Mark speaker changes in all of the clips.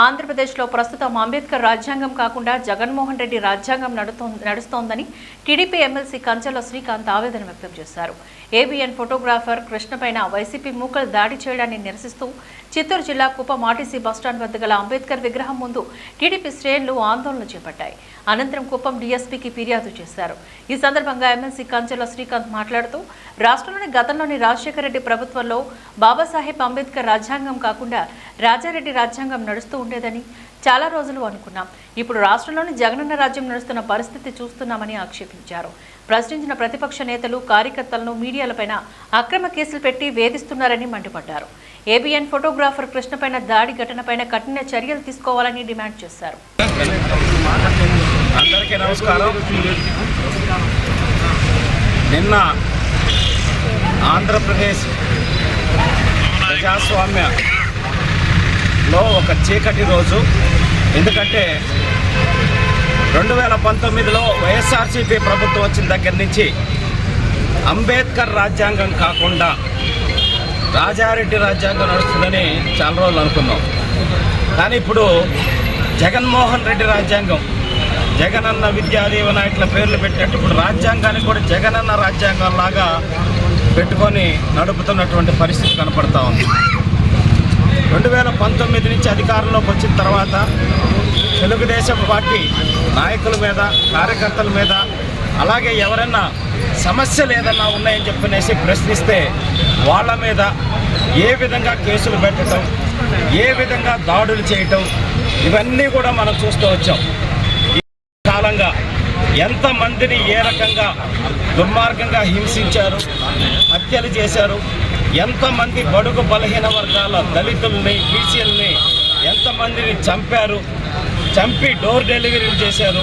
Speaker 1: ఆంధ్రప్రదేశ్లో ప్రస్తుతం అంబేద్కర్ రాజ్యాంగం కాకుండా జగన్మోహన్ రెడ్డి రాజ్యాంగం నడుస్తోందని టీడీపీ ఎమ్మెల్సీ కంచెల శ్రీకాంత్ ఆవేదన వ్యక్తం చేశారు. ఏబీఎన్ ఫోటోగ్రాఫర్ కృష్ణపైన వైసీపీ మూకలు దాడి చేయడాన్ని నిరసిస్తూ చిత్తూరు జిల్లా కుప్పం ఆర్టీసీ బస్టాండ్ వద్ద గల అంబేద్కర్ విగ్రహం ముందు టీడీపీ శ్రేణులు ఆందోళన చేపట్టాయి. అనంతరం కుప్పం డీఎస్పీకి ఫిర్యాదు చేశారు. ఈ సందర్భంగా ఎమ్మెల్సీ కంచెల శ్రీకాంత్ మాట్లాడుతూ రాష్ట్రంలోని గతంలోని రాజశేఖర రెడ్డి ప్రభుత్వంలో బాబాసాహెబ్ అంబేద్కర్ రాజ్యాంగం కాకుండా రాజారెడ్డి రాజ్యాంగం నడుస్తూ ఉండేదని చాలా రోజులు అనుకున్నాం. ఇప్పుడు రాష్ట్రంలోని జగనన్న రాజ్యం నడుస్తున్న పరిస్థితి చూస్తున్నామని ఆక్షేపించారు. ప్రశ్నించిన ప్రతిపక్ష నేతలు కార్యకర్తలను మీడియాలపైన అక్రమ కేసులు పెట్టి వేధిస్తున్నారని మండిపడ్డారు. ఏబీఎన్ ఫోటోగ్రాఫర్ కృష్ణపైన దాడి ఘటనపైన కఠిన చర్యలు తీసుకోవాలని డిమాండ్ చేశారు.
Speaker 2: అందరికీ నమస్కారం. నిన్న ఆంధ్రప్రదేశ్ ప్రజాస్వామ్యలో ఒక చీకటి రోజు. ఎందుకంటే 2019లో వైఎస్ఆర్సీపీ ప్రభుత్వం వచ్చిన దగ్గర నుంచి అంబేద్కర్ రాజ్యాంగం కాకుండా రాజారెడ్డి రాజ్యాంగం నడుస్తుందని చాలా రోజులు అనుకున్నాం. కానీ ఇప్పుడు జగన్మోహన్ రెడ్డి రాజ్యాంగం, జగనన్న విద్యాదీవన ఇట్లా పేర్లు పెట్టినట్టు ఇప్పుడు రాజ్యాంగాన్ని కూడా జగనన్న రాజ్యాంగం లాగా పెట్టుకొని నడుపుతున్నటువంటి పరిస్థితి కనపడతా ఉంది. 2019 నుంచి అధికారంలోకి వచ్చిన తర్వాత తెలుగుదేశం పార్టీ నాయకుల మీద, కార్యకర్తల మీద, అలాగే ఎవరైనా సమస్యలు ఏదన్నా ఉన్నాయని చెప్పనేసి ప్రశ్నిస్తే వాళ్ళ మీద ఏ విధంగా కేసులు పెట్టడం, ఏ విధంగా దాడులు చేయటం, ఇవన్నీ కూడా మనం చూస్తూ వచ్చాం. ఈ కాలంగా ఎంతమందిని ఏ రకంగా దుర్మార్గంగా హింసించారు, హత్యలు చేశారు, ఎంతమంది బడుగు బలహీన వర్గాల దళితుల్ని, బీసీలని ఎంతమందిని చంపారు, చంపి డోర్ డెలివరీలు చేశారు,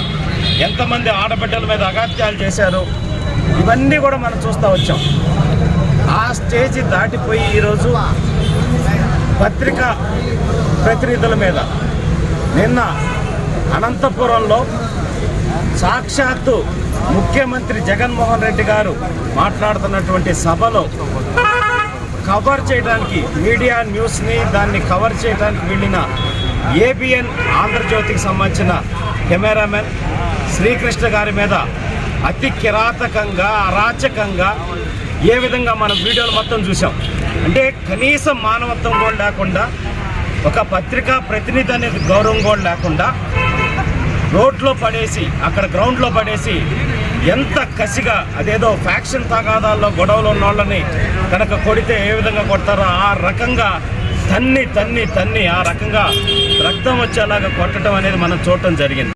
Speaker 2: ఎంతమంది ఆడబిడ్డల మీద అగాత్యాలు చేశారు, ఇవన్నీ కూడా మనం చూస్తూ వచ్చాం. ఆ స్టేజ్ దాటిపోయి ఈరోజు పత్రికా ప్రతినిధుల మీద నిన్న అనంతపురంలో సాక్షాత్తు ముఖ్యమంత్రి జగన్మోహన్ రెడ్డి గారు మాట్లాడుతున్నటువంటి సభలో కవర్ చేయడానికి, మీడియా న్యూస్ని దాన్ని కవర్ చేయడానికి వెళ్ళిన ఏబీఎన్ ఆంధ్రజ్యోతికి సంబంధించిన కెమెరామెన్ శ్రీకృష్ణ గారి మీద అతి కిరాతకంగా, అరాచకంగా ఏ విధంగా మనం వీడియోలు మొత్తం చూసాం. అంటే కనీసం మానవత్వం కూడా లేకుండా, ఒక పత్రికా ప్రతినిధి అనేది గౌరవం కూడా లేకుండా రోడ్లో పడేసి, అక్కడ గ్రౌండ్లో పడేసి ఎంత కసిగా, అదేదో ఫ్యాక్షన్ తగాదాల్లో గొడవలు ఉన్న వాళ్ళని కనుక కొడితే ఏ విధంగా కొడతారో ఆ రకంగా తన్ని ఆ రకంగా రక్తం వచ్చేలాగా కొట్టడం అనేది మనం చూడటం జరిగింది.